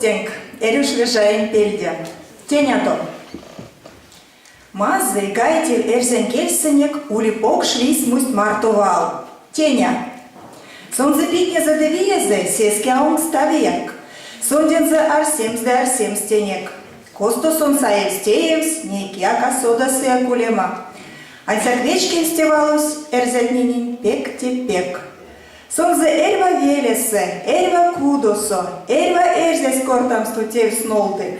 стенг, эрюшлежаем пельде. Тенято. Мазы гайтель эрзен кельсенек улипок шлис мусть мартовал. Теня. Сон запитне задавиезе, сески аунг ставияк. Сондензе арсем стенек. Косто сон саев стеевс, некияка сода сеакулема. Ансаквечки стевалус эрзетнинин пек-те-пек. Сонзе эльва велесе, эльва кудосо, эльва эрзес кортамсту тев снолты.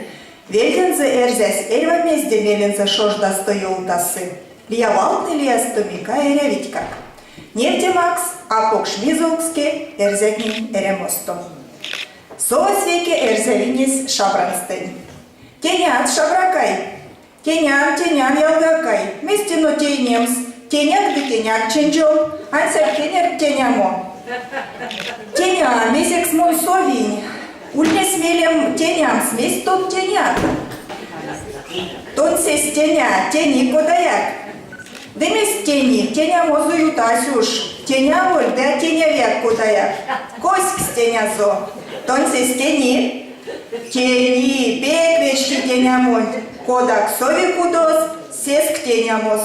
Велензе эрзес, эльва мезде мелензе шожда стоюлтасы. Лиявалтны лиястомика эревитькак. Нефтемакс, апок шмизолкске, эрзетнин эремосто. Соосвеке эрзевинис шабранстен. Тенят шабракай. Тенян ялгакай. Местино тенемс. Теняк да теняк ченджол. Ансер тенер тенямо. Теня, месекс мон совинь. Ульне смелем теням смесь тот теняк. Тон сес теня, тени кодаяк. Демес тени, теня мозуют асюш. Теня воль, да теня век кодаяк. Коськ стенязо. Тон сес тени. Тени, пеквечки тенямонь. Кодак сови кудос, сеск тенямос.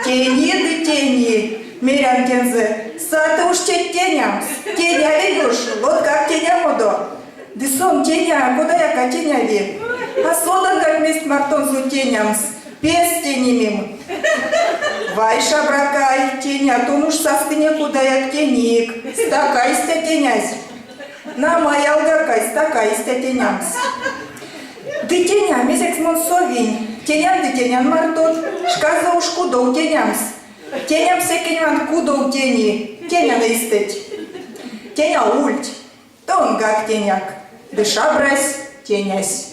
Тени да тени. Мерян кензе, сата уж тенямс. Теня видуш, вот как тенямодо. Дисон теня, кодаяка теня ви. А содан как мест мартонзу тенямс. Пес тенемим. Вай шабракай, теня, тон уж састыне кудаяк теник. Стакайсте тенязь. На моя алгакай, стакайсте тенямс. Ды теня, месяц мон совинь. Тенян ды тенян мартон. Шказа уж кудоу тенямс. Теням секеньван кудоу тени. Теня наистеть. Теня ульть. Тон гак теняк. Дыша брась, тенясь.